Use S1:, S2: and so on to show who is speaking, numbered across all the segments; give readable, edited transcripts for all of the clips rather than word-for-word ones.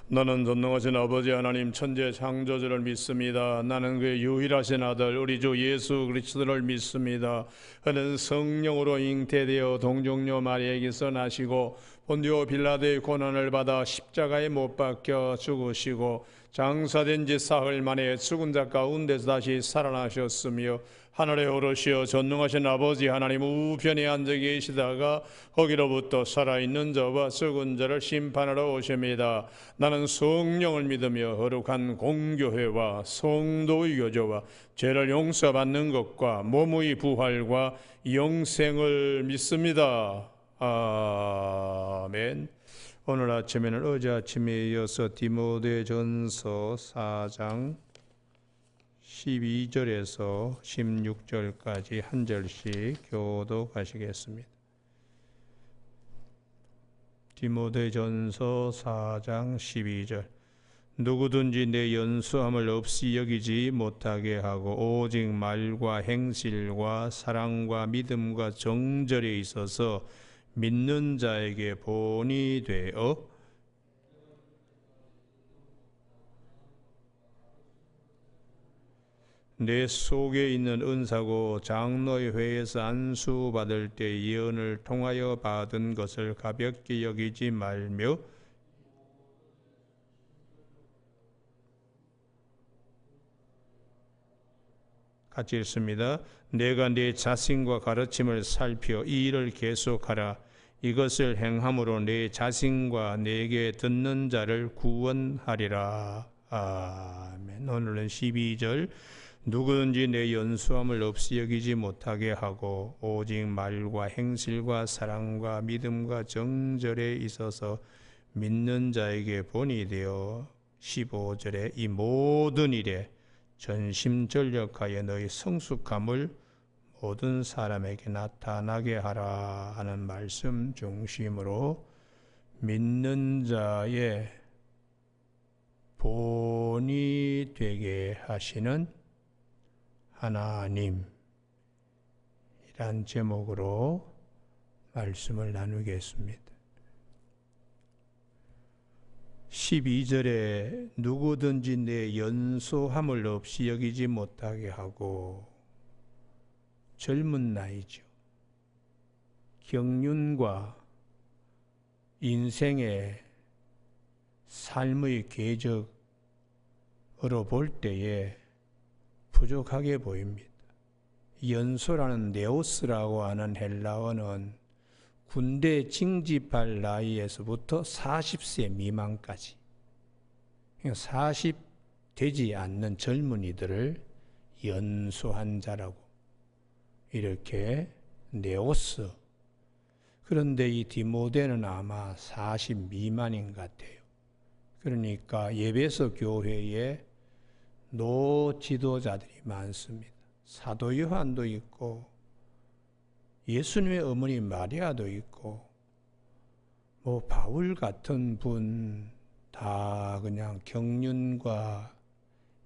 S1: 나는 전능하신 아버지 하나님 천재 창조주를 믿습니다. 나는 그의 유일하신 아들 우리 주 예수 그리스도를 믿습니다. 그는 성령으로 잉태되어 동정녀 마리아에게서 나시고 본디오 빌라도의 고난을 받아 십자가에 못 박혀 죽으시고 장사된 지 사흘 만에 죽은 자 가운데서 다시 살아나셨으며 하늘에 오르시어 전능하신 아버지 하나님 우편에 앉아 계시다가 거기로부터 살아있는 자와 죽은 자를 심판하러 오십니다. 나는 성령을 믿으며 거룩한 공교회와 성도의 교제와 죄를 용서받는 것과 몸의 부활과 영생을 믿습니다. 아멘. 오늘 아침에는 어제 아침에 이어서 디모데전서 4장 12절에서 16절까지 한 절씩 교독하시겠습니다. 디모데전서 4장 12절. 누구든지 내 연수함을 없이 여기지 못하게 하고 오직 말과 행실과 사랑과 믿음과 정절에 있어서 믿는 자에게 본이 되어 내 속에 있는 은사고 장로의 회에서 안수 받을 때 예언을 통하여 받은 것을 가볍게 여기지 말며 같이 읽습니다. 내가 내 자신과 가르침을 살펴 이 일을 계속하라. 이것을 행함으로 내 자신과 내게 듣는 자를 구원하리라. 아멘. 오늘은 12절. 누구든지 내 연수함을 없이 여기지 못하게 하고 오직 말과 행실과 사랑과 믿음과 정절에 있어서 믿는 자에게 본이 되어 15절에 이 모든 일에 전심전력하여 너희 성숙함을 모든 사람에게 나타나게 하라 하는 말씀 중심으로 믿는 자의 본이 되게 하시는 하나님이란 제목으로 말씀을 나누겠습니다. 12절에 누구든지 내 연소함을 없이 여기지 못하게 하고 젊은 나이죠. 경륜과 인생의 삶의 궤적으로 볼 때에 부족하게 보입니다. 연소라는 네오스라고 하는 헬라어는 군대 징집할 나이에서부터 40세 미만까지 40 되지 않는 젊은이들을 연소한 자라고 이렇게 네오스. 그런데 이 디모데는 아마 40 미만인 것 같아요. 그러니까 예배서 교회에 노 지도자들이 많습니다. 사도 요한도 있고 예수님의 어머니 마리아도 있고 뭐 바울 같은 분 다 그냥 경륜과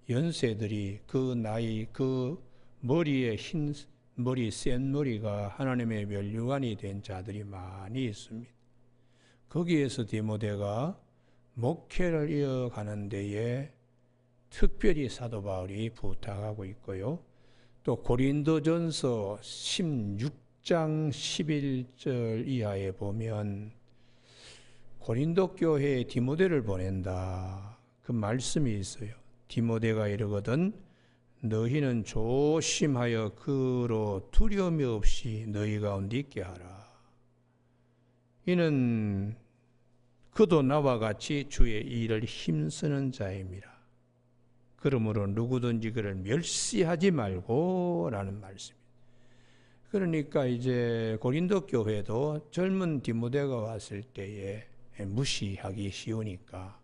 S1: 연세들이 그 나이 그 머리에 흰 머리 센 머리가 하나님의 면류관이 된 자들이 많이 있습니다. 거기에서 디모데가 목회를 이어가는 데에 특별히 사도 바울이 부탁하고 있고요. 또 고린도전서 16장 11절 이하에 보면 고린도 교회에 디모데를 보낸다. 그 말씀이 있어요. 디모데가 이르거든 너희는 조심하여 그로 두려움이 없이 너희 가운데 있게 하라. 이는 그도 나와 같이 주의 일을 힘쓰는 자임이라. 그러므로 누구든지 그를 멸시하지 말고 라는 말씀입니다. 그러니까 이제 고린도 교회도 젊은 디모데가 왔을 때에 무시하기 쉬우니까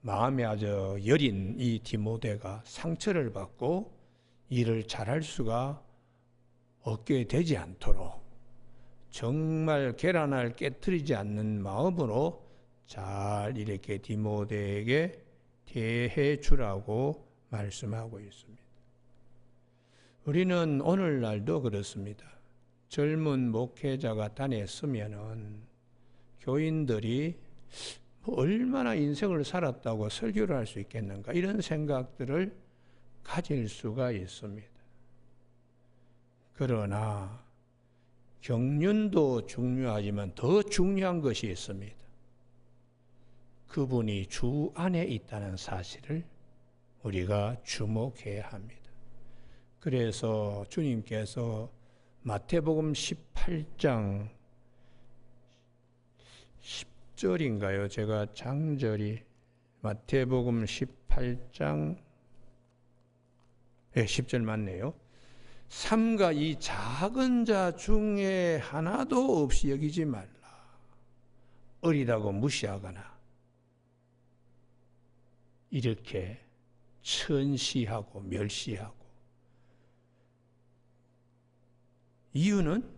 S1: 마음에 아주 여린 이 디모데가 상처를 받고 일을 잘할 수가 없게 되지 않도록 정말 계란을 깨트리지 않는 마음으로 잘 이렇게 디모데에게 대해 주라고 말씀하고 있습니다. 우리는 오늘날도 그렇습니다. 젊은 목회자가 다녔으면은 교인들이 얼마나 인생을 살았다고 설교를 할 수 있겠는가, 이런 생각들을 가질 수가 있습니다. 그러나 경륜도 중요하지만 더 중요한 것이 있습니다. 그분이 주 안에 있다는 사실을 우리가 주목해야 합니다. 그래서 주님께서 마태복음 18장 10절인가요? 제가 장절이 마태복음 18장 10절 맞네요. 삼가 이 작은 자 중에 하나도 없이 여기지 말라. 어리다고 무시하거나 이렇게 천시하고 멸시하고. 이유는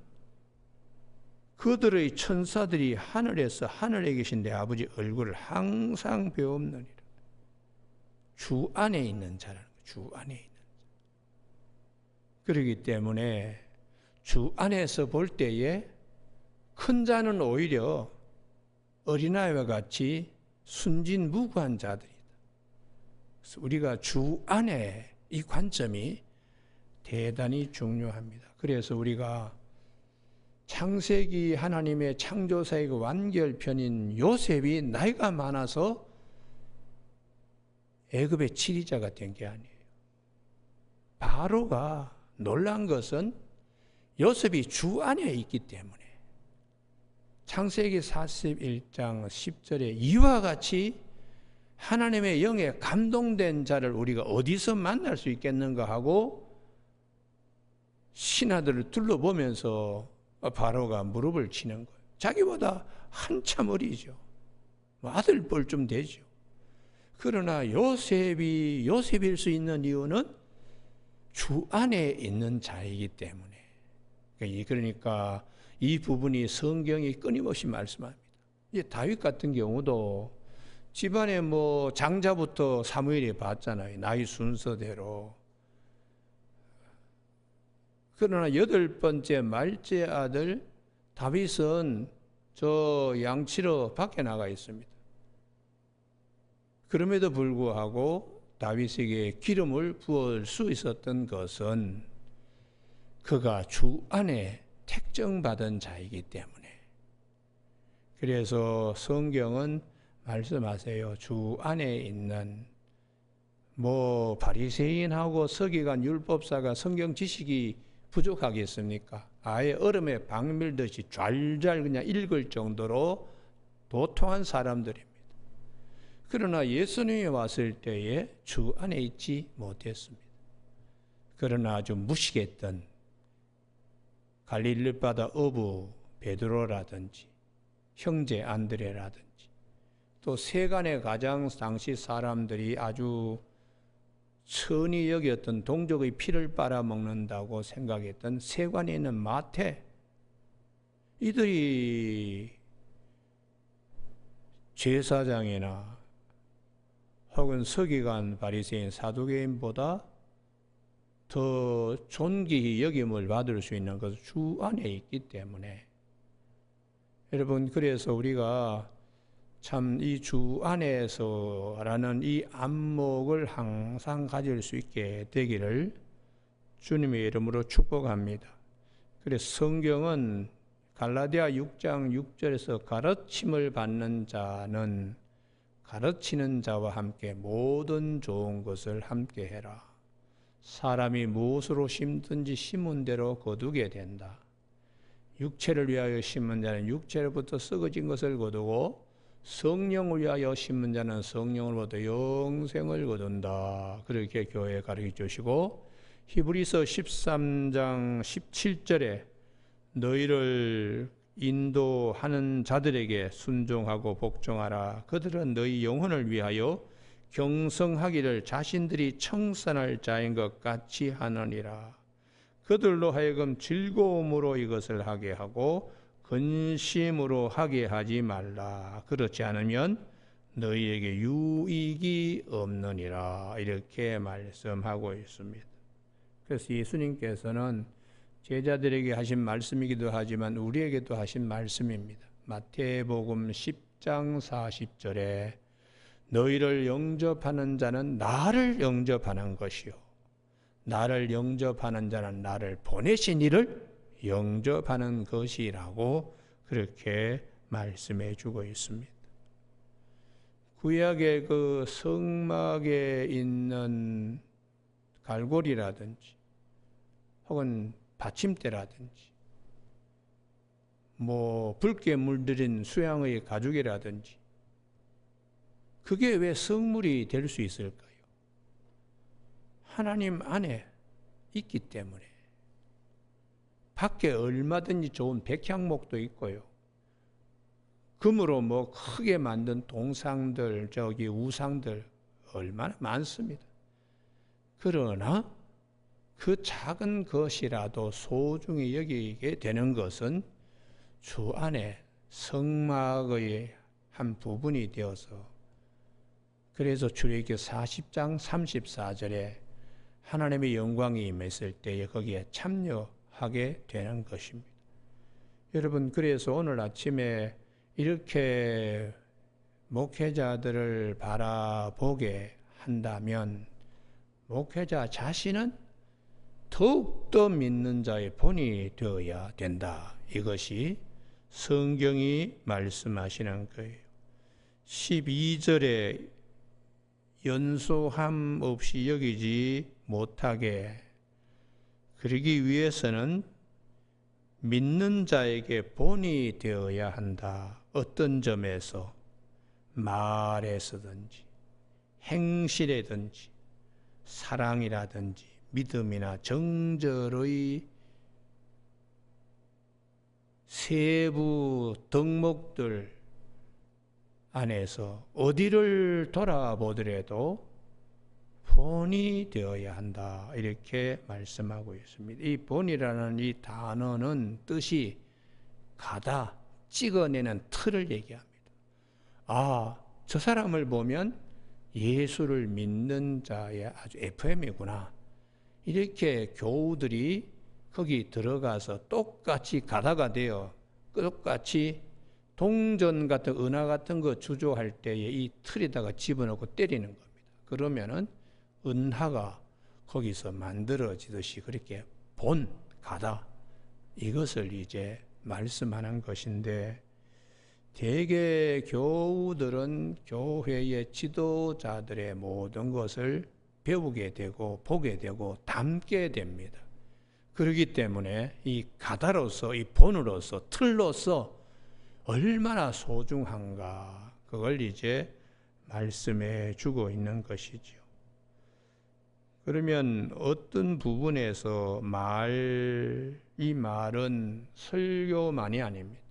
S1: 그들의 천사들이 하늘에서 하늘에 계신 내 아버지 얼굴을 항상 배움느니라. 주 안에 있는 자라는 거예요. 주 안에 있는 자. 그렇기 때문에 주 안에서 볼 때에 큰 자는 오히려 어린아이와 같이 순진무구한 자들이다. 그래서 우리가 주 안에 이 관점이 대단히 중요합니다. 그래서 우리가 창세기 하나님의 창조사의 그 완결편인 요셉이 나이가 많아서 애굽의 치리자가 된 게 아니에요. 바로가 놀란 것은 요셉이 주 안에 있기 때문에 창세기 41장 10절에 이와 같이 하나님의 영에 감동된 자를 우리가 어디서 만날 수 있겠는가 하고 신하들을 둘러보면서 바로가 무릎을 치는 거예요. 자기보다 한참 어리죠. 아들뻘 좀 되죠. 그러나 요셉일 수 있는 이유는 주 안에 있는 자이기 때문에. 그러니까 이 부분이 성경이 끊임없이 말씀합니다. 이제 다윗 같은 경우도 집안에 장자부터 사무엘이 봤잖아요. 나이 순서대로. 그러나 8번째 말째 아들 다윗은 저 양치러 밖에 나가 있습니다. 그럼에도 불구하고 다윗에게 기름을 부을 수 있었던 것은 그가 주 안에 택정받은 자이기 때문에. 그래서 성경은 말씀하세요. 주 안에 있는 바리새인하고 서기관 율법사가 성경 지식이 부족하겠습니까? 아예 얼음에 박밀듯이 좔좔 그냥 읽을 정도로 도통한 사람들입니다. 그러나 예수님이 왔을 때에 주 안에 있지 못했습니다. 그러나 아주 무식했던 갈릴리 바다 어부 베드로라든지 형제 안드레라든지 또 세간의 가장 당시 사람들이 아주 선히 여겼던 동족의 피를 빨아먹는다고 생각했던 세관에 있는 마태, 이들이 제사장이나 혹은 서기관 바리새인 사두개인보다 더 존귀히 여김을 받을 수 있는 것은 주 안에 있기 때문에. 여러분, 그래서 우리가 참 이 주 안에서라는 이 안목을 항상 가질 수 있게 되기를 주님의 이름으로 축복합니다. 그래서 성경은 갈라디아 6장 6절에서 가르침을 받는 자는 가르치는 자와 함께 모든 좋은 것을 함께 해라. 사람이 무엇으로 심든지 심은 대로 거두게 된다. 육체를 위하여 심은 자는 육체로부터 썩어진 것을 거두고 성령을 위하여 심은 자는 성령으로부터 영생을 거둔다. 그렇게 교회에 가르쳐 주시고, 히브리서 13장 17절에 너희를 인도하는 자들에게 순종하고 복종하라. 그들은 너희 영혼을 위하여 경성하기를 자신들이 청산할 자인 것 같이 하느니라. 그들로 하여금 즐거움으로 이것을 하게 하고 근심으로 하게 하지 말라. 그렇지 않으면 너희에게 유익이 없느니라. 이렇게 말씀하고 있습니다. 그래서 예수님께서는 제자들에게 하신 말씀이기도 하지만 우리에게도 하신 말씀입니다. 마태복음 10장 10장 40절에 너희를 영접하는 자는 나를 영접하는 것이요 나를 영접하는 자는 나를 보내신 이를 영접하는 것이라고 그렇게 말씀해 주고 있습니다. 구약의 그 성막에 있는 갈고리라든지 혹은 받침대라든지 붉게 물들인 수양의 가죽이라든지 그게 왜 성물이 될 수 있을까요? 하나님 안에 있기 때문에. 밖에 얼마든지 좋은 백향목도 있고요. 금으로 크게 만든 동상들, 우상들 얼마나 많습니다. 그러나 그 작은 것이라도 소중히 여기게 되는 것은 주 안에 성막의 한 부분이 되어서 그래서 출애굽기 40장 34절에 하나님의 영광이 임했을 때에 거기에 참여하게 되는 것입니다. 여러분, 그래서 오늘 아침에 이렇게 목회자들을 바라보게 한다면 목회자 자신은 더욱더 믿는 자의 본이 되어야 된다. 이것이 성경이 말씀하시는 거예요. 12절에 연소함 없이 여기지 못하게 그러기 위해서는 믿는 자에게 본이 되어야 한다. 어떤 점에서 말에서든지 행실에든지 사랑이라든지 믿음이나 정절의 세부 덕목들 안에서 어디를 돌아보더라도 본이 되어야 한다. 이렇게 말씀하고 있습니다. 이 본이라는 이 단어는 뜻이 가다, 찍어내는 틀을 얘기합니다. 저 사람을 보면 예수를 믿는 자의 아주 FM이구나. 이렇게 교우들이 거기 들어가서 똑같이 가다가 되어 똑같이 동전 같은 은하 같은 거 주조할 때에 이 틀에다가 집어넣고 때리는 겁니다. 그러면은 은하가 거기서 만들어지듯이 그렇게 가다 이것을 이제 말씀하는 것인데 대개 교우들은 교회의 지도자들의 모든 것을 배우게 되고 보게 되고 담게 됩니다. 그렇기 때문에 이 가다로서 이 본으로서 틀로서 얼마나 소중한가 그걸 이제 말씀해 주고 있는 것이죠. 그러면 어떤 부분에서 이 말은 설교만이 아닙니다.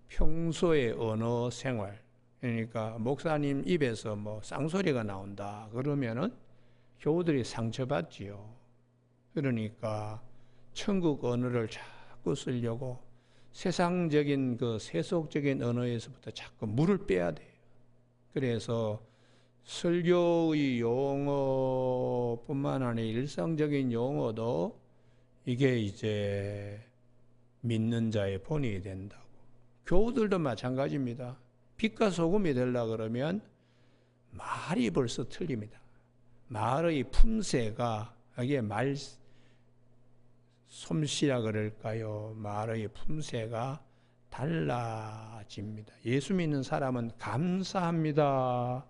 S1: 평소의 언어 생활, 그러니까 목사님 입에서 쌍소리가 나온다 그러면은 교우들이 상처받지요. 그러니까 천국 언어를 자꾸 쓰려고 세상적인 그 세속적인 언어에서부터 자꾸 물을 빼야 돼요. 그래서 설교의 용어뿐만 아니라 일상적인 용어도 이게 이제 믿는 자의 본이 된다고. 교우들도 마찬가지입니다. 빛과 소금이 되려고 그러면 말이 벌써 틀립니다. 말의 품새가 이게 솜씨라 그럴까요? 말의 품새가 달라집니다. 예수 믿는 사람은 감사합니다.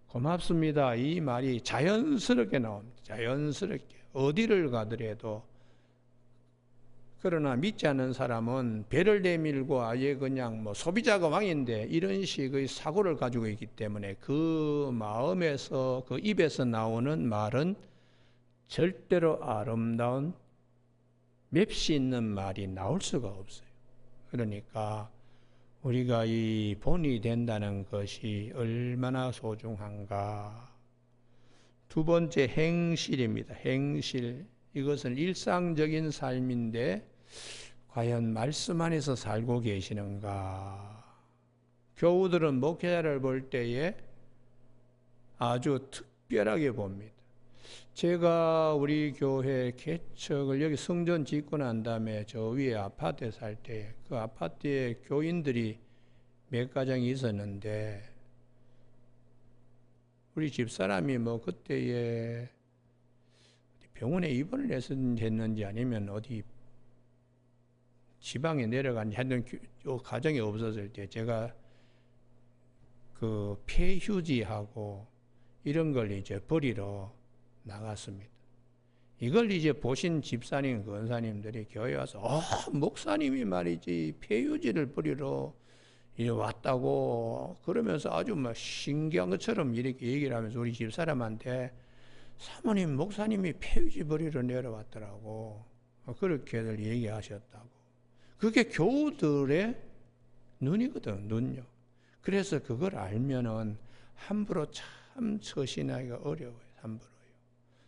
S1: 고맙습니다. 이 말이 자연스럽게 나옵니다. 자연스럽게. 어디를 가더라도. 그러나 믿지 않는 사람은 배를 내밀고 아예 그냥 소비자가 왕인데 이런 식의 사고를 가지고 있기 때문에 그 마음에서 그 입에서 나오는 말은 절대로 아름다운 맵시 있는 말이 나올 수가 없어요. 그러니까 우리가 이 본이 된다는 것이 얼마나 소중한가. 두 번째 행실입니다. 행실. 이것은 일상적인 삶인데 과연 말씀 안에서 살고 계시는가. 교우들은 목회자를 볼 때에 아주 특별하게 봅니다. 제가 우리 교회 개척을 여기 성전 짓고 난 다음에 저 위에 아파트에 살 때 그 아파트에 교인들이 몇 가정이 있었는데 우리 집사람이 뭐 그때에 병원에 입원을 했는지 아니면 어디 지방에 내려간지 하여튼 가정이 없었을 때 제가 그 폐휴지하고 이런 걸 이제 버리러 나갔습니다. 이걸 이제 보신 집사님, 권사님들이 교회 와서 목사님이 말이지 폐휴지를 버리러 이제 왔다고 그러면서 아주 막 신기한 것처럼 이렇게 얘기를 하면서 우리 집사람한테 사모님, 목사님이 폐휴지 버리러 내려왔더라고. 그렇게들 얘기하셨다고. 그게 교우들의 눈이거든, 눈요. 그래서 그걸 알면은 함부로 참 처신하기가 어려워요, 함부로요.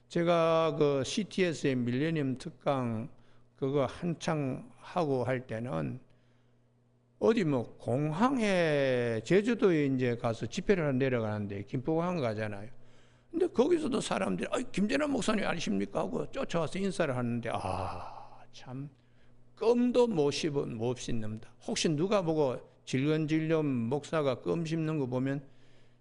S1: 제가 그 CTS의 밀레니엄 특강 그거 한창 하고 할 때는 어디 뭐 공항에 제주도에 이제 가서 집회를 하러 내려가는데 김포공항 가잖아요. 근데 거기서도 사람들이 김재남 목사님 아니십니까 하고 쫓아와서 인사를 하는데 참 껌도 못 씹는다. 혹시 누가 보고 질근질염 목사가 껌 씹는 거 보면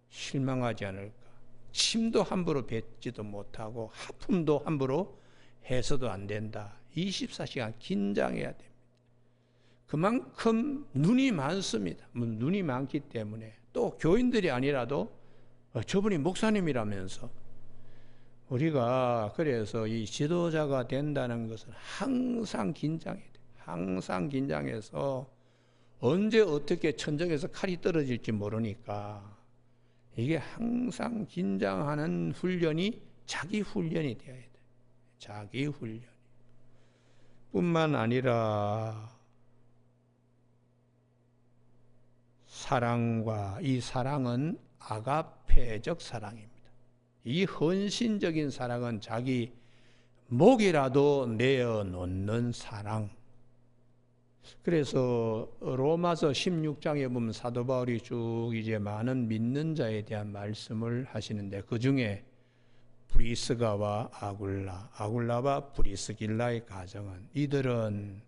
S1: 실망하지 않을까. 침도 함부로 뱉지도 못하고 하품도 함부로 해서도 안 된다. 24시간 긴장해야 됩니다. 그만큼 눈이 많습니다. 눈이 많기 때문에 또 교인들이 아니라도 저분이 목사님이라면서 우리가 그래서 이 지도자가 된다는 것은 항상 긴장해야 돼요. 항상 긴장해서 언제 어떻게 천정에서 칼이 떨어질지 모르니까 이게 항상 긴장하는 훈련이 자기 훈련이 되어야 돼요. 자기 훈련. 뿐만 아니라 사랑과 이 사랑은 아가페적 사랑입니다. 이 헌신적인 사랑은 자기 목이라도 내어놓는 사랑. 그래서 로마서 16장에 보면 사도 바울이 쭉 이제 많은 믿는 자에 대한 말씀을 하시는데 그 중에 브리스가와 아굴라와 브리스길라의 가정은 이들은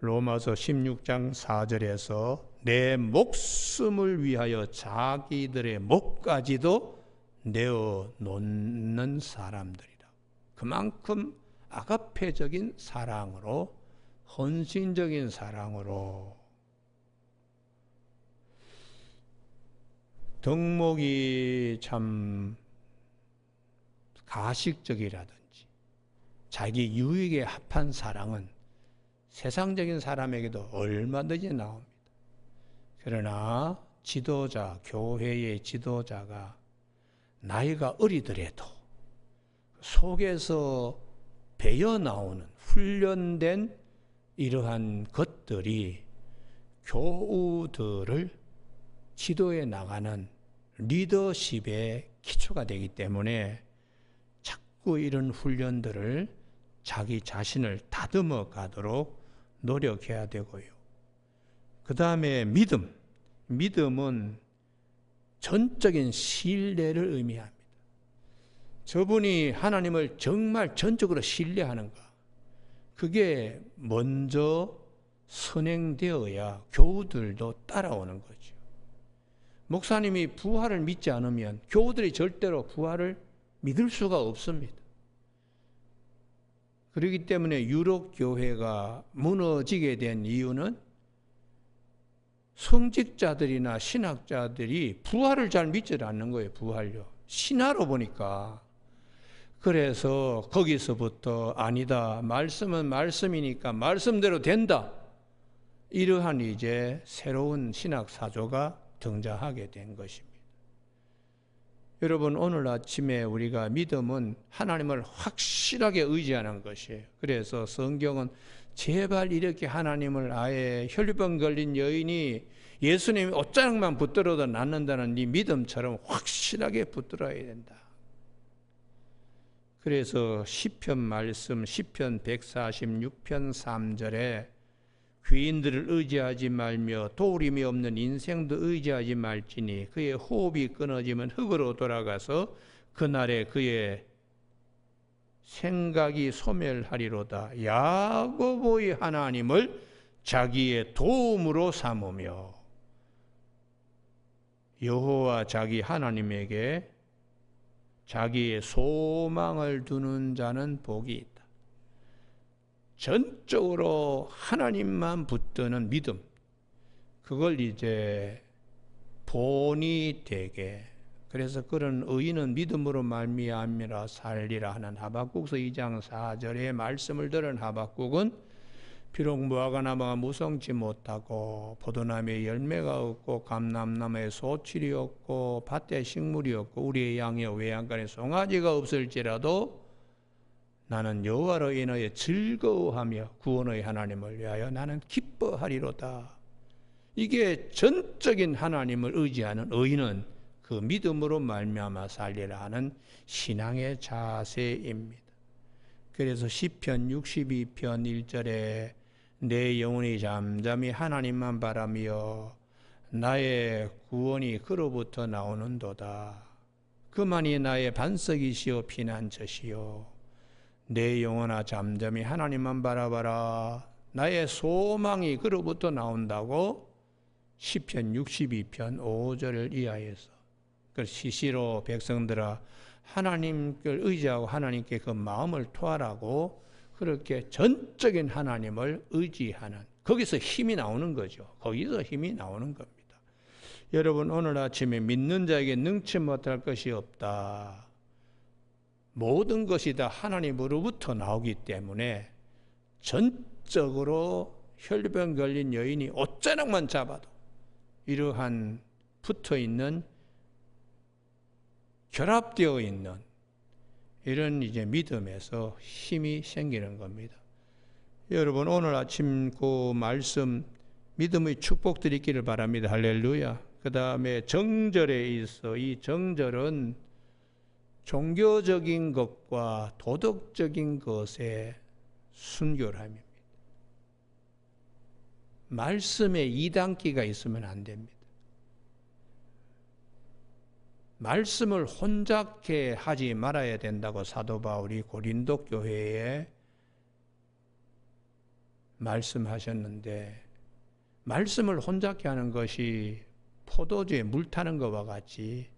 S1: 로마서 16장 4절에서 내 목숨을 위하여 자기들의 목까지도 내어놓는 사람들이라. 그만큼 아가페적인 사랑으로, 헌신적인 사랑으로 덕목이 참 가식적이라든지 자기 유익에 합한 사랑은 세상적인 사람에게도 얼마든지 나옵니다. 그러나 지도자, 교회의 지도자가 나이가 어리더라도 속에서 배어 나오는 훈련된 이러한 것들이 교우들을 지도해 나가는 리더십의 기초가 되기 때문에 자꾸 이런 훈련들을 자기 자신을 다듬어 가도록 노력해야 되고요. 그 다음에 믿음. 믿음은 전적인 신뢰를 의미합니다. 저분이 하나님을 정말 전적으로 신뢰하는가? 그게 먼저 선행되어야 교우들도 따라오는 거죠. 목사님이 부활을 믿지 않으면 교우들이 절대로 부활을 믿을 수가 없습니다. 그렇기 때문에 유럽 교회가 무너지게 된 이유는 성직자들이나 신학자들이 부활을 잘 믿지 않는 거예요. 부활요. 신화로 보니까. 그래서 거기서부터 아니다. 말씀은 말씀이니까 말씀대로 된다. 이러한 이제 새로운 신학 사조가 등장하게 된 것입니다. 여러분, 오늘 아침에 우리가 믿음은 하나님을 확실하게 의지하는 것이에요. 그래서 성경은 제발 이렇게 하나님을 아예 혈류병 걸린 여인이 예수님이 옷자락만 붙들어도 낫는다는 이 믿음처럼 확실하게 붙들어야 된다. 그래서 시편 말씀 시편 146편 3절에 귀인들을 의지하지 말며 도우림이 없는 인생도 의지하지 말지니 그의 호흡이 끊어지면 흙으로 돌아가서 그날에 그의 생각이 소멸하리로다. 야고보의 하나님을 자기의 도움으로 삼으며 여호와 자기 하나님에게 자기의 소망을 두는 자는 복이 있다. 전적으로 하나님만 붙드는 믿음, 그걸 이제 본이 되게, 그래서 그런 의인은 믿음으로 말미암으라 살리라 하는 하박국서 2장 4절의 말씀을 들은 하박국은 비록 무화과 나무가 무성치 못하고 포도나무에 열매가 없고 감람나무에 소출이 없고 밭에 식물이 없고 우리의 양의 외양간에 송아지가 없을지라도 나는 여호와로 인하여 즐거워하며 구원의 하나님을 위하여 나는 기뻐하리로다. 이게 전적인 하나님을 의지하는 의인은 그 믿음으로 말미암아 살리라 하는 신앙의 자세입니다. 그래서 시편 62편 1절에 내 영혼이 잠잠히 하나님만 바라며 나의 구원이 그로부터 나오는도다. 그만이 나의 반석이시오 피난처시오. 내 영혼아 잠잠히 하나님만 바라봐라. 나의 소망이 그로부터 나온다고 시편 62편 5절을 이하해서 그 시시로 백성들아 하나님을 의지하고 하나님께 그 마음을 토하라고 그렇게 전적인 하나님을 의지하는, 거기서 힘이 나오는 거죠. 거기서 힘이 나오는 겁니다. 여러분, 오늘 아침에 믿는 자에게 능치 못할 것이 없다. 모든 것이 다 하나님으로부터 나오기 때문에 전적으로 혈병 걸린 여인이 옷자락만 잡아도 이러한 붙어있는, 결합되어 있는 이런 이제 믿음에서 힘이 생기는 겁니다. 여러분, 오늘 아침 그 말씀 믿음의 축복들이 있기를 바랍니다. 할렐루야. 그 다음에 정절에 있어 이 정절은 종교적인 것과 도덕적인 것의 순결함입니다. 말씀에 이단기가 있으면 안 됩니다. 말씀을 혼잡게 하지 말아야 된다고 사도 바울이 고린도 교회에 말씀하셨는데, 말씀을 혼잡게 하는 것이 포도주에 물 타는 것과 같이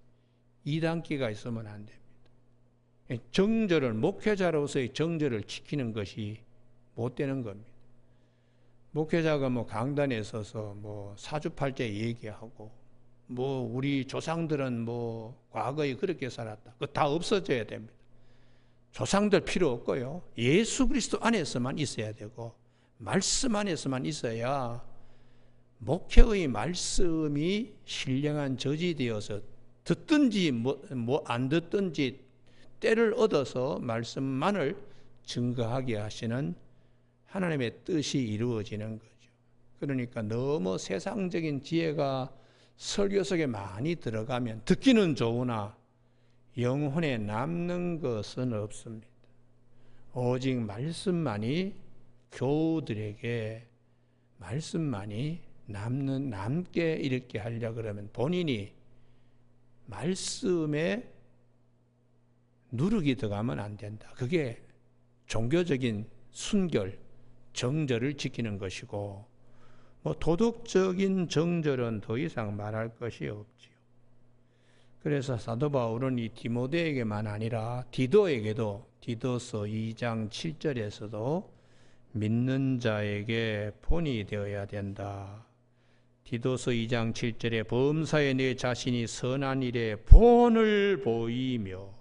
S1: 이단기가 있으면 안 됩니다. 정절을, 목회자로서의 정절을 지키는 것이 못 되는 겁니다. 목회자가 뭐 강단에 서서 뭐 사주팔자 얘기하고 뭐 우리 조상들은 뭐 과거에 그렇게 살았다, 그거 다 없어져야 됩니다. 조상들 필요 없고요, 예수 그리스도 안에서만 있어야 되고 말씀 안에서만 있어야 목회의 말씀이 신령한 저지되어서 듣든지 뭐 안 듣든지 때를 얻어서 말씀만을 증거하게 하시는 하나님의 뜻이 이루어지는 거죠. 그러니까 너무 세상적인 지혜가 설교 속에 많이 들어가면 듣기는 좋으나 영혼에 남는 것은 없습니다. 오직 말씀만이, 교우들에게 말씀만이 남게 이렇게 하려고 그러면 본인이 말씀에 누룩이 들어가면 안 된다. 그게 종교적인 순결, 정절을 지키는 것이고, 뭐 도덕적인 정절은 더 이상 말할 것이 없지요. 그래서 사도 바울은 이 디모데에게만 아니라 디도에게도 디도서 2장 7절에서도 믿는 자에게 본이 되어야 된다. 디도서 2장 7절에 범사에 내 자신이 선한 일에 본을 보이며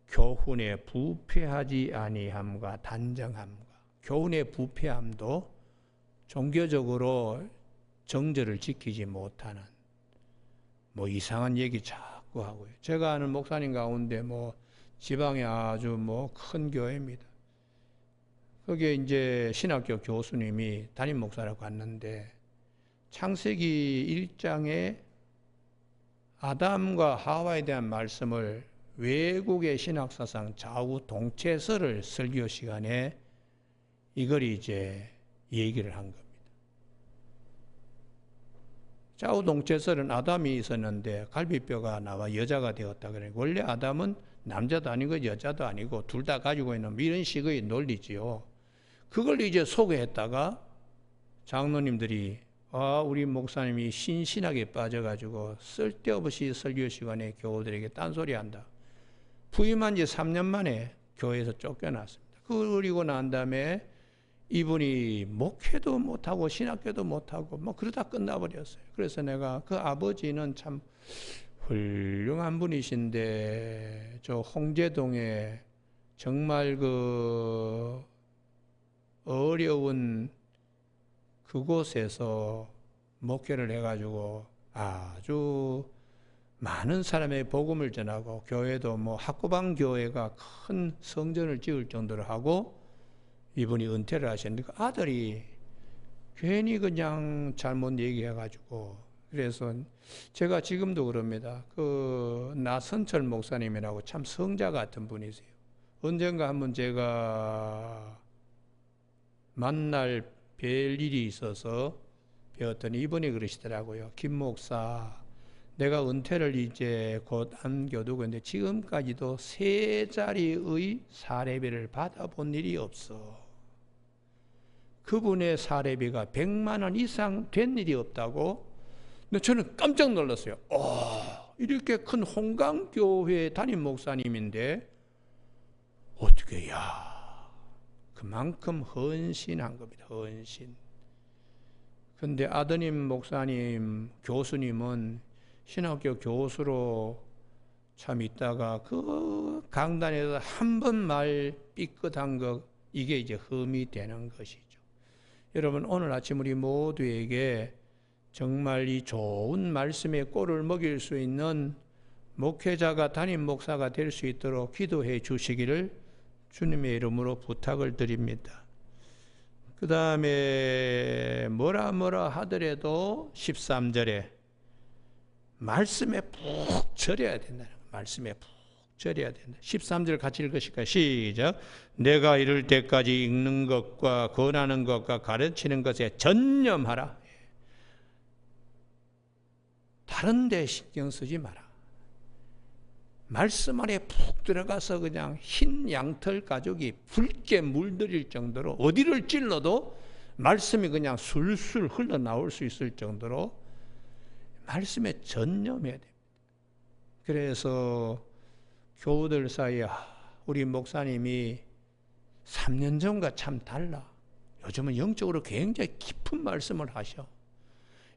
S1: 교훈에 부패하지 아니함과 단정함과, 교훈의 부패함도 종교적으로 정절을 지키지 못하는 뭐 이상한 얘기 자꾸 하고요. 제가 아는 목사님 가운데 뭐 지방에 아주 뭐 큰 교회입니다. 거기에 이제 신학교 교수님이 담임 목사라고 갔는데 창세기 1장에 아담과 하와에 대한 말씀을 외국의 신학사상 좌우 동체설을 설교 시간에 이걸 이제 얘기를 한 겁니다. 좌우 동체설은 아담이 있었는데 갈비뼈가 나와 여자가 되었다 그래. 원래 아담은 남자도 아니고 여자도 아니고 둘 다 가지고 있는 이런 식의 논리지요. 그걸 이제 소개했다가 장로님들이 우리 목사님이 신신하게 빠져가지고 쓸데없이 설교 시간에 교우들에게 딴소리한다. 부임한 지 3년 만에 교회에서 쫓겨났습니다. 그리고 난 다음에 이분이 목회도 못하고 신학교도 못하고 뭐 그러다 끝나버렸어요. 그래서 내가 그 아버지는 참 훌륭한 분이신데 저 홍제동에 정말 그 어려운 그곳에서 목회를 해가지고 아주 많은 사람의 복음을 전하고 교회도 뭐 학구방 교회가 큰 성전을 지을 정도로 하고 이분이 은퇴를 하셨는데 그 아들이 괜히 그냥 잘못 얘기해가지고 그래서 제가 지금도 그럽니다. 그 나선철 목사님이라고 참 성자 같은 분이세요. 언젠가 한번 제가 만날 뵐 일이 있어서 배웠더니 이분이 그러시더라고요. 김 목사, 내가 은퇴를 이제 곧 안겨두고 있는데 지금까지도 3자리의 사례비를 받아본 일이 없어. 그분의 사례비가 100만 원 이상 된 일이 없다고. 근데 저는 깜짝 놀랐어요. 이렇게 큰 홍강교회 담임 목사님인데 어떻게 그만큼 헌신한 겁니다. 헌신. 근데 아드님 목사님, 교수님은 신학교 교수로 참 있다가 그 강단에서 한 번 말 삐끗한 것, 이게 이제 흠이 되는 것이죠. 여러분, 오늘 아침 우리 모두에게 정말 이 좋은 말씀의 꼴을 먹일 수 있는 목회자가 담임 목사가 될 수 있도록 기도해 주시기를 주님의 이름으로 부탁을 드립니다. 그 다음에 뭐라 하더라도 13절에 말씀에 푹 절여야 된다는 거예요. 말씀에 푹 절여야 된다. 13절 같이 읽으실까요? 시작. 내가 이를 때까지 읽는 것과 권하는 것과 가르치는 것에 전념하라. 다른 데 신경 쓰지 마라. 말씀 안에 푹 들어가서 그냥 흰 양털 가죽이 붉게 물들일 정도로 어디를 찔러도 말씀이 그냥 술술 흘러나올 수 있을 정도로 말씀에 전념해야 됩니다. 그래서 교우들 사이에 우리 목사님이 3년 전과 참 달라. 요즘은 영적으로 굉장히 깊은 말씀을 하셔.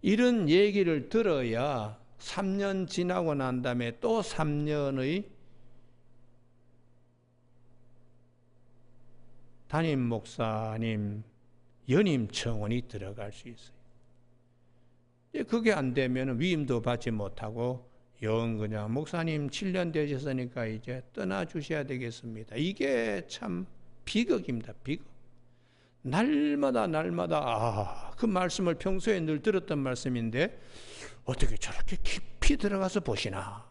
S1: 이런 얘기를 들어야 3년 지나고 난 다음에 또 3년의 담임 목사님 연임 청원이 들어갈 수 있어요. 그게 안 되면 위임도 받지 못하고 그냥 목사님 7년 되셨으니까 이제 떠나주셔야 되겠습니다. 이게 참 비극입니다. 비극. 날마다 그 말씀을 평소에 늘 들었던 말씀인데 어떻게 저렇게 깊이 들어가서 보시나.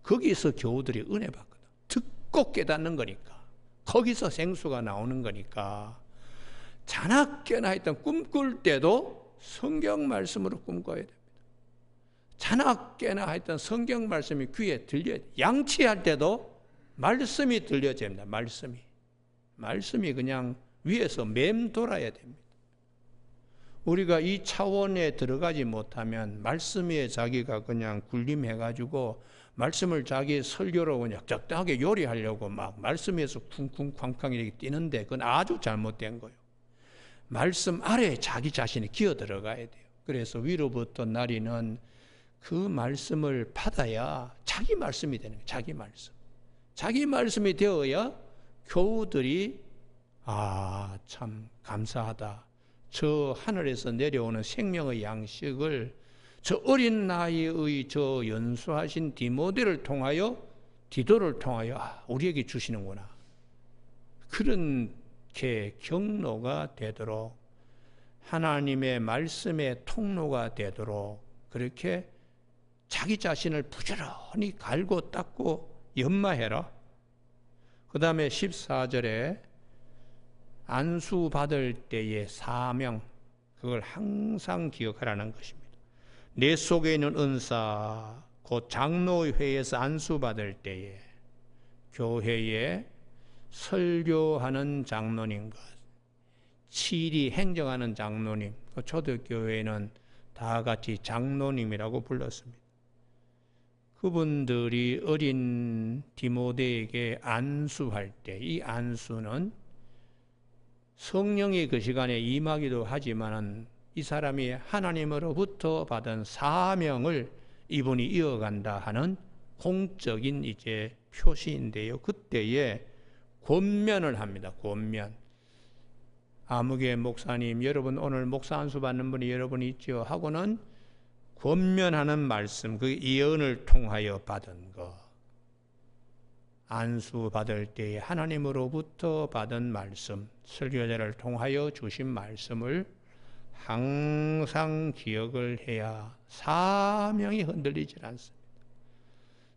S1: 거기서 교우들이 은혜 받거든. 듣고 깨닫는 거니까. 거기서 생수가 나오는 거니까. 자나깨나 했던 꿈꿀 때도 성경 말씀으로 꿈꿔야 됩니다. 자나깨나 했던 성경 말씀이 귀에 들려야 돼요. 양치할 때도 말씀이 들려야 됩니다. 말씀이 그냥 위에서 맴돌아야 됩니다. 우리가 이 차원에 들어가지 못하면 말씀 위에 자기가 그냥 군림해가지고 말씀을 자기 설교로 그냥 적당하게 요리하려고 막 말씀 위에서 쿵쿵쾅쾅 이렇게 뛰는데 그건 아주 잘못된 거예요. 말씀 아래에 자기 자신이 기어 들어가야 돼요. 그래서 위로부터 나리는 그 말씀을 받아야 자기 말씀이 되는 거예요. 자기 말씀. 자기 말씀이 되어야 교우들이 참 감사하다. 저 하늘에서 내려오는 생명의 양식을 저 어린 나이의 저 연수하신 디모데를 통하여 디도를 통하여 우리에게 주시는구나. 그렇게 경로가 되도록 하나님의 말씀의 통로가 되도록 그렇게 자기 자신을 부지런히 갈고 닦고 연마해라. 그 다음에 14절에 안수 받을 때의 사명, 그걸 항상 기억하라는 것입니다. 내 속에 있는 은사, 곧 장로회에서 안수 받을 때에 교회에 설교하는 장로님과 시리 행정하는 장로님, 초대교회는 다 같이 장로님이라고 불렀습니다. 그분들이 어린 디모데에게 안수할 때, 이 안수는 성령이 그 시간에 임하기도 하지만은 이 사람이 하나님으로부터 받은 사명을 이분이 이어간다 하는 공적인 이제 표시인데요. 그때에 권면을 합니다. 권면. 아무개 목사님, 여러분 오늘 목사 안수 받는 분이 여러분 있죠? 하고는 권면하는 말씀, 그 예언을 통하여 받은 것. 안수 받을 때에 하나님으로부터 받은 말씀, 설교자를 통하여 주신 말씀을 항상 기억을 해야 사명이 흔들리질 않습니다.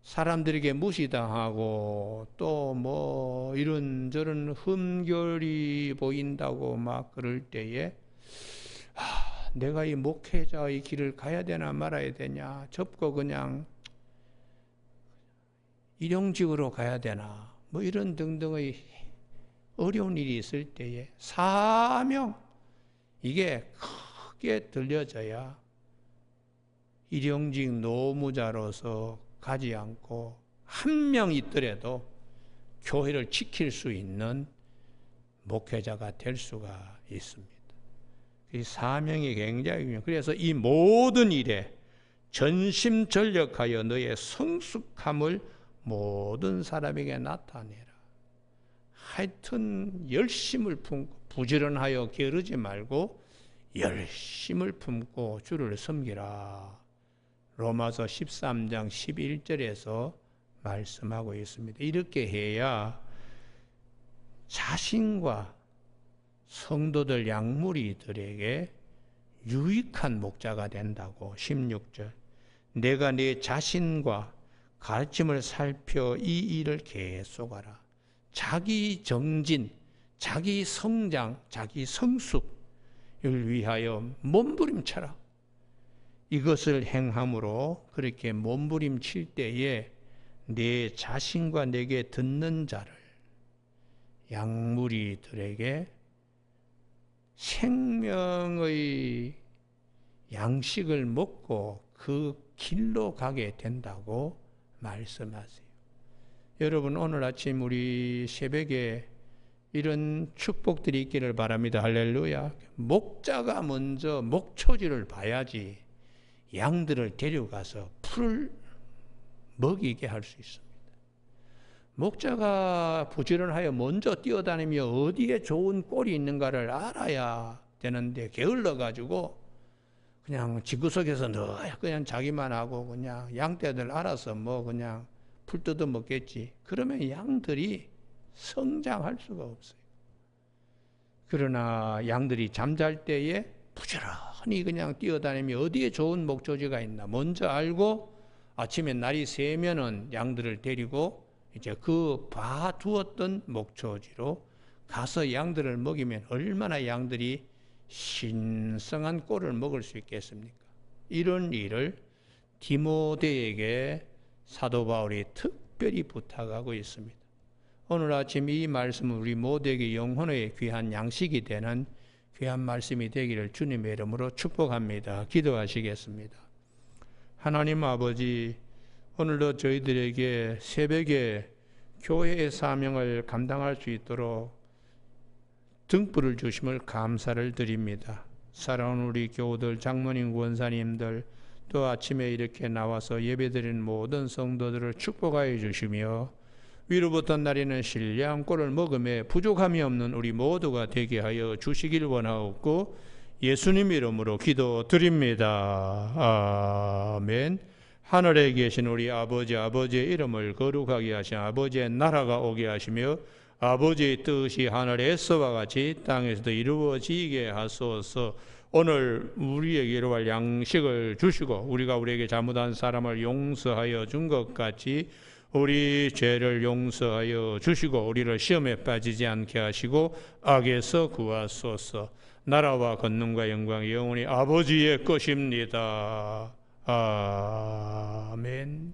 S1: 사람들에게 무시당하고 또 뭐 이런저런 흠결이 보인다고 막 그럴 때에 내가 이 목회자의 길을 가야 되나 말아야 되냐, 접고 그냥 일용직으로 가야 되나, 뭐 이런 등등의 어려운 일이 있을 때에 사명, 이게 크게 들려져야 일용직 노무자로서 가지 않고 한 명 있더라도 교회를 지킬 수 있는 목회자가 될 수가 있습니다. 이 사명이 굉장히 중요해요. 그래서 이 모든 일에 전심전력하여 너의 성숙함을 모든 사람에게 나타내라. 하여튼 열심을 품고 부지런하여 게으르지 말고 열심을 품고 주를 섬기라. 로마서 13장 11절에서 말씀하고 있습니다. 이렇게 해야 자신과 성도들 양무리들에게 유익한 목자가 된다고. 16절 내가 내 자신과 가르침을 살펴 이 일을 계속하라. 자기 정진, 자기 성장, 자기 성숙을 위하여 몸부림쳐라. 이것을 행함으로 그렇게 몸부림칠 때에 내 자신과 내게 듣는 자를 양무리들에게 생명의 양식을 먹고 그 길로 가게 된다고 말씀하세요. 여러분 오늘 아침 우리 새벽에 이런 축복들이 있기를 바랍니다. 할렐루야. 목자가 먼저 목초지를 봐야지 양들을 데려가서 풀을 먹이게 할 수 있습니다. 목자가 부지런하여 먼저 뛰어다니며 어디에 좋은 꼴이 있는가를 알아야 되는데 게을러가지고 그냥 지구석에서 늘 그냥 자기만 하고 그냥 양떼들 알아서 뭐 그냥 풀 뜯어 먹겠지. 그러면 양들이 성장할 수가 없어요. 그러나 양들이 잠잘 때에 부지런히 그냥 뛰어다니며 어디에 좋은 목초지가 있나 먼저 알고 아침에 날이 새면은 양들을 데리고 이제 그 봐두었던 목초지로 가서 양들을 먹이면 얼마나 양들이 신성한 꼴을 먹을 수 있겠습니까? 이런 일을 디모데에게 사도 바울이 특별히 부탁하고 있습니다. 오늘 아침 이 말씀은 우리 모두에게 영혼의 귀한 양식이 되는 귀한 말씀이 되기를 주님의 이름으로 축복합니다. 기도하시겠습니다. 하나님 아버지, 오늘도 저희들에게 새벽에 교회의 사명을 감당할 수 있도록 등불을 주심을 감사를 드립니다. 사랑하는 우리 교우들, 장로님, 권사님들, 또 아침에 이렇게 나와서 예배드리는 모든 성도들을 축복하여 주시며 위로부터 나리는 신령 꼴을 먹음에 부족함이 없는 우리 모두가 되게 하여 주시길 원하옵고 예수님 이름으로 기도드립니다. 아멘. 하늘에 계신 우리 아버지, 아버지의 이름을 거룩하게 하신 아버지의 나라가 오게 하시며 아버지의 뜻이 하늘에서와 같이 땅에서도 이루어지게 하소서. 오늘 우리에게 이루할 양식을 주시고 우리가 우리에게 잘못한 사람을 용서하여 준 것 같이 우리 죄를 용서하여 주시고 우리를 시험에 빠지지 않게 하시고 악에서 구하소서. 나라와 권능과 영광이 영원히 아버지의 것입니다. 아멘.